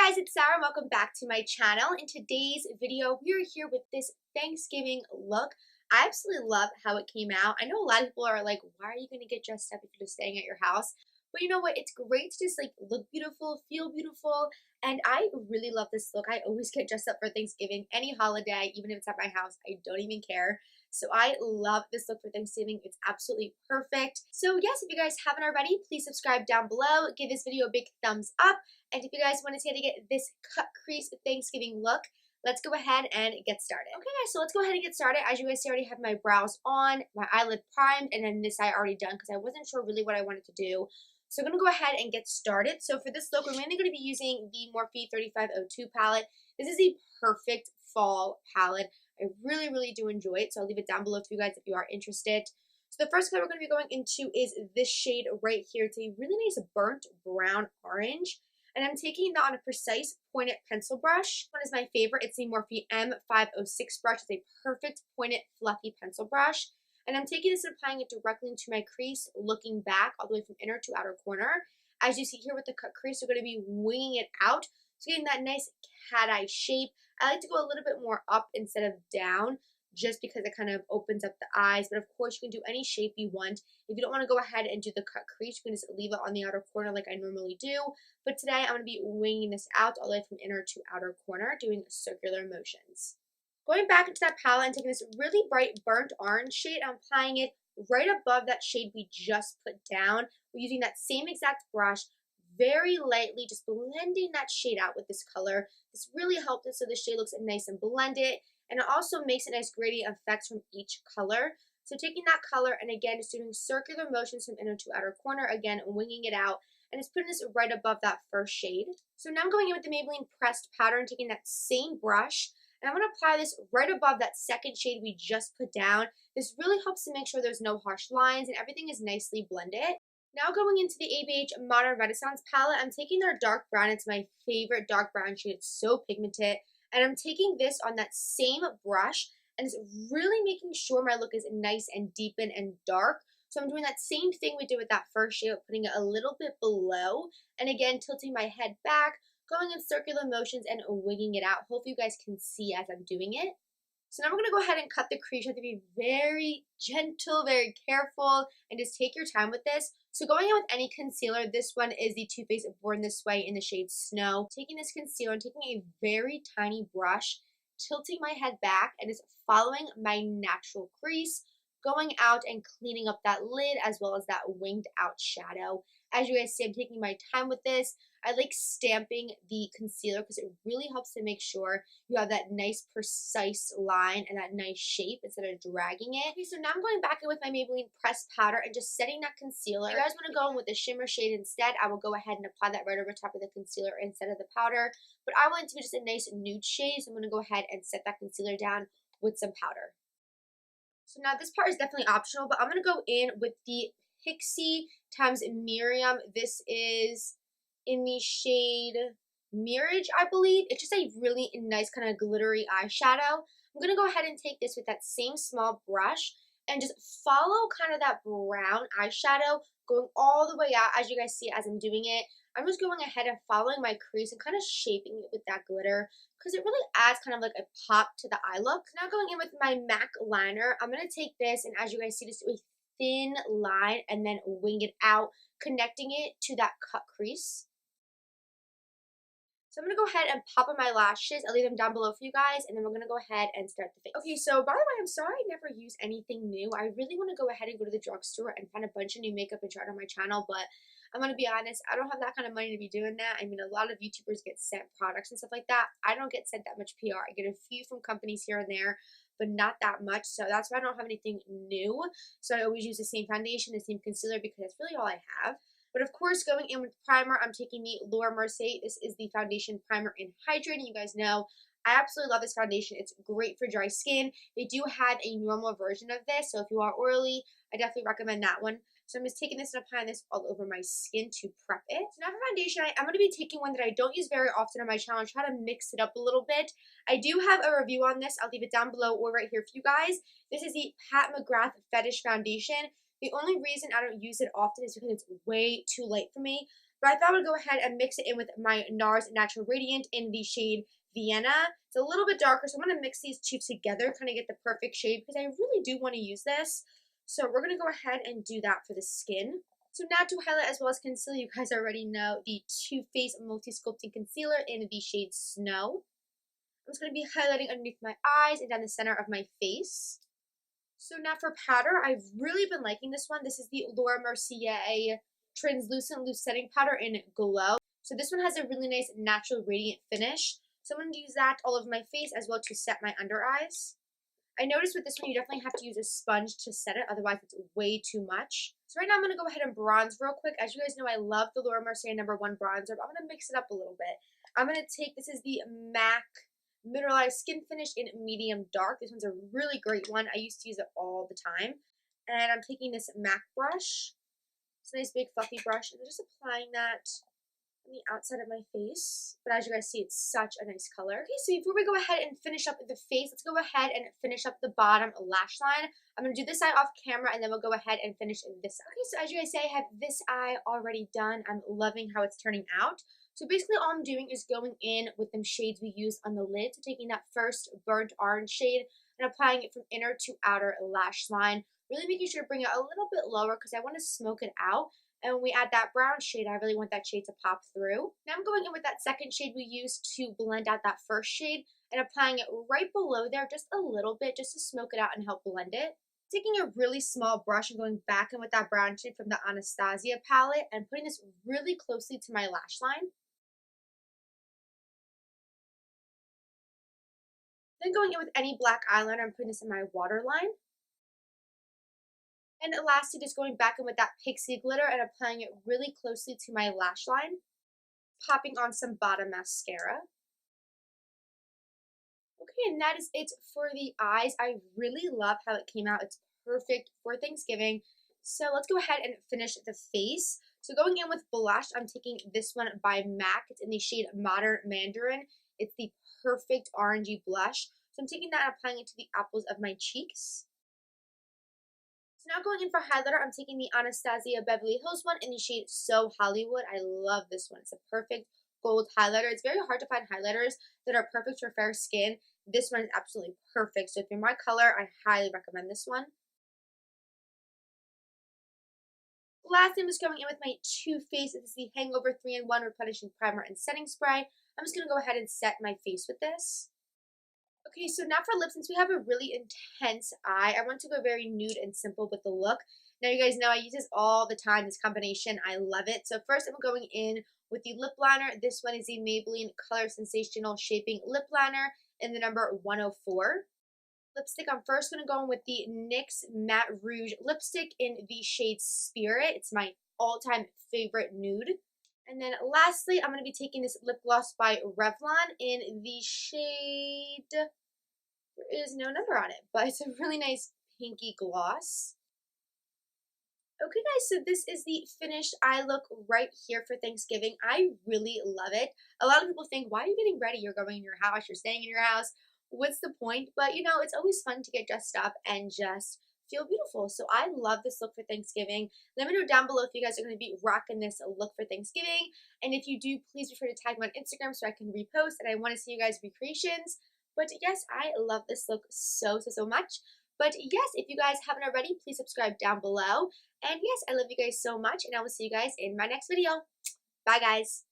guys, it's Sarah. Welcome back to my channel. In today's video, we are here with this Thanksgiving look. I absolutely love how it came out. I know a lot of people are like, why are you going to get dressed up if you're just staying at your house? But you know what? It's great to just like look beautiful, feel beautiful. And I really love this look. I always get dressed up for Thanksgiving, any holiday, even if it's at my house. I don't even care. So I love this look for Thanksgiving. It's absolutely perfect. So yes, if you guys haven't already, please subscribe down below. Give this video a big thumbs up. And if you guys want to see how to get this cut crease Thanksgiving look, let's go ahead and get started. Okay guys, so let's go ahead and get started. As you guys see, I already have my brows on, my eyelid primed, and then this eye already done because I wasn't sure really what I wanted to do. So I'm going to go ahead and get started. So for this look, we're mainly going to be using the Morphe 3502 palette. This is the perfect fall palette. I really, really do enjoy it. So I'll leave it down below for you guys if you are interested. So the first color we're going to be going into is this shade right here. It's a really nice burnt brown orange. And I'm taking that on a precise pointed pencil brush. This one is my favorite. It's the Morphe M506 brush. It's a perfect pointed fluffy pencil brush. And I'm taking this and applying it directly into my crease, looking back all the way from inner to outer corner. As you see here with the cut crease, we're going to be winging it out. So getting that nice cat eye shape. I like to go a little bit more up instead of down, just because it kind of opens up the eyes. But of course, you can do any shape you want. If you don't want to go ahead and do the cut crease, you can just leave it on the outer corner like I normally do. But today, I'm going to be winging this out all the way from inner to outer corner, doing circular motions. Going back into that palette and taking this really bright burnt orange shade, I'm applying it right above that shade we just put down. We're using that same exact brush, very lightly, just blending that shade out with this color. This really helps it so the shade looks nice and blended. And it also makes a nice gradient effects from each color. So taking that color and again, just doing circular motions from inner to outer corner, again, winging it out. And just putting this right above that first shade. So now I'm going in with the Maybelline pressed powder and taking that same brush. And I'm going to apply this right above that second shade we just put down. This really helps to make sure there's no harsh lines and everything is nicely blended. Now going into the ABH Modern Renaissance palette, I'm taking their dark brown. It's my favorite dark brown shade. It's so pigmented. And I'm taking this on that same brush and it's really making sure my look is nice and deepened and dark. So I'm doing that same thing we did with that first shade, putting it a little bit below. And again, tilting my head back, going in circular motions and winging it out. Hopefully you guys can see as I'm doing it. So now we're going to go ahead and cut the crease. You have to be very gentle, very careful, and just take your time with this. So going in with any concealer, this one is the Too Faced Born This Way in the shade Snow. Taking this concealer and taking a very tiny brush, tilting my head back, and just following my natural crease, going out and cleaning up that lid as well as that winged out shadow. As you guys see, I'm taking my time with this. I like stamping the concealer because it really helps to make sure you have that nice precise line and that nice shape instead of dragging it. Okay, so now I'm going back in with my Maybelline pressed powder and just setting that concealer. If you guys want to go in with the shimmer shade instead, I will go ahead and apply that right over top of the concealer instead of the powder. But I want it to be just a nice nude shade, so I'm going to go ahead and set that concealer down with some powder. So now this part is definitely optional, but I'm going to go in with the Pixie times Miriam. This is in the shade Mirage, I believe. It's just a really nice kind of glittery eyeshadow. I'm going to go ahead and take this with that same small brush and just follow kind of that brown eyeshadow going all the way out as you guys see as I'm doing it. I'm just going ahead and following my crease and kind of shaping it with that glitter because it really adds kind of like a pop to the eye look. Now going in with my MAC liner, I'm going to take this and as you guys see, just do a thin line and then wing it out, connecting it to that cut crease. So I'm going to go ahead and pop on my lashes. I'll leave them down below for you guys, and then we're going to go ahead and start the face. Okay, so by the way, I'm sorry I never use anything new. I really want to go ahead and go to the drugstore and find a bunch of new makeup and try it on my channel, but I'm going to be honest, I don't have that kind of money to be doing that. I mean, a lot of YouTubers get sent products and stuff like that. I don't get sent that much PR. I get a few from companies here and there, but not that much, so that's why I don't have anything new. So I always use the same foundation, the same concealer, because that's really all I have. But of course, going in with primer, I'm taking the Mercier. This is the foundation primer in hydrating. You guys know I absolutely love this foundation. It's great for dry skin. They do have a normal version of this, so if you are oily, I definitely recommend that one. So I'm just taking this and applying this all over my skin to prep it. So now for foundation, I'm going to be taking one that I don't use very often on my channel and try to mix it up a little bit. I do have a review on this. I'll leave it down below or right here for you guys. This is the McGrath Fetish foundation. The only reason I don't use it often is because it's way too light for me. But I thought I would go ahead and mix it in with my Nars Natural Radiant in the shade Vienna. It's a little bit darker, so I'm going to mix these two together, kind of get the perfect shade, because I really do want to use this. So we're going to go ahead and do that for the skin. So now to highlight as well as conceal, you guys already know the Too Faced Multi-Sculpting Concealer in the shade Snow. I'm just going to be highlighting underneath my eyes and down the center of my face. So now for powder, I've really been liking this one. This is the Laura Mercier Translucent Loose Setting Powder in Glow. So this one has a really nice natural radiant finish. So I'm going to use that all over my face as well to set my under eyes. I noticed with this one, you definitely have to use a sponge to set it, otherwise it's way too much. So right now I'm going to go ahead and bronze real quick. As you guys know, I love the Laura Mercier No. 1 bronzer, but I'm going to mix it up a little bit. I'm going to take, this is the MAC Mineralized Skin Finish in Medium Dark. This one's a really great one. I used to use it all the time. And I'm taking this MAC brush. It's a nice big fluffy brush, and I'm just applying that on the outside of my face. But as you guys see, it's such a nice color. Okay, so before we go ahead and finish up the face, let's go ahead and finish up the bottom lash line. I'm going to do this eye off camera, and then we'll go ahead and finish this eye. Okay, so as you guys say, I have this eye already done. I'm loving how it's turning out. So basically all I'm doing is going in with them shades we used on the lid. So taking that first burnt orange shade and applying it from inner to outer lash line. Really making sure to bring it a little bit lower because I want to smoke it out. And when we add that brown shade, I really want that shade to pop through. Now I'm going in with that second shade we used to blend out that first shade and applying it right below there just a little bit just to smoke it out and help blend it. Taking a really small brush and going back in with that brown shade from the Anastasia palette and putting this really closely to my lash line. Then going in with any black eyeliner, I'm putting this in my waterline. And lastly, just going back in with that pixie glitter and applying it really closely to my lash line. Popping on some bottom mascara. Okay, and that is it for the eyes. I really love how it came out. It's perfect for Thanksgiving. So let's go ahead and finish the face. So going in with blush, I'm taking this one by MAC. It's in the shade Modern Mandarin. It's the perfect orangey blush. So I'm taking that and applying it to the apples of my cheeks. So now going in for highlighter, I'm taking the Anastasia Beverly Hills one in the shade So Hollywood. I love this one. It's a perfect gold highlighter. It's very hard to find highlighters that are perfect for fair skin. This one is absolutely perfect. So if you're my color, I highly recommend this one. Lastly, I'm just going in with my Too Faced. This is the Hangover 3-in-1 Replenishing Primer and Setting Spray. I'm just going to go ahead and set my face with this. Okay, so now for lips, since we have a really intense eye, I want to go very nude and simple with the look. Now you guys know I use this all the time, this combination. I love it. So first I'm going in with the lip liner. This one is the Maybelline Color Sensational Shaping Lip Liner in the number 104. Lipstick, I'm first going to go in with the NYX Matte Rouge lipstick in the shade Spirit. It's my all-time favorite nude. And then lastly, I'm going to be taking this lip gloss by Revlon in the shade, there is no number on it, but it's a really nice pinky gloss. Okay guys, so this is the finished eye look right here for Thanksgiving. I really love it. A lot of people think, why are you getting ready? You're going in your house, you're staying in your house. What's the point? But you know, it's always fun to get dressed up and just feel beautiful. So I love this look for Thanksgiving. Let me know down below if you guys are going to be rocking this look for Thanksgiving. And if you do, please be sure to tag me on Instagram so I can repost. And I want to see you guys' recreations. But yes, I love this look so much. But yes, if you guys haven't already, please subscribe down below. And yes, I love you guys so much. And I will see you guys in my next video. Bye guys.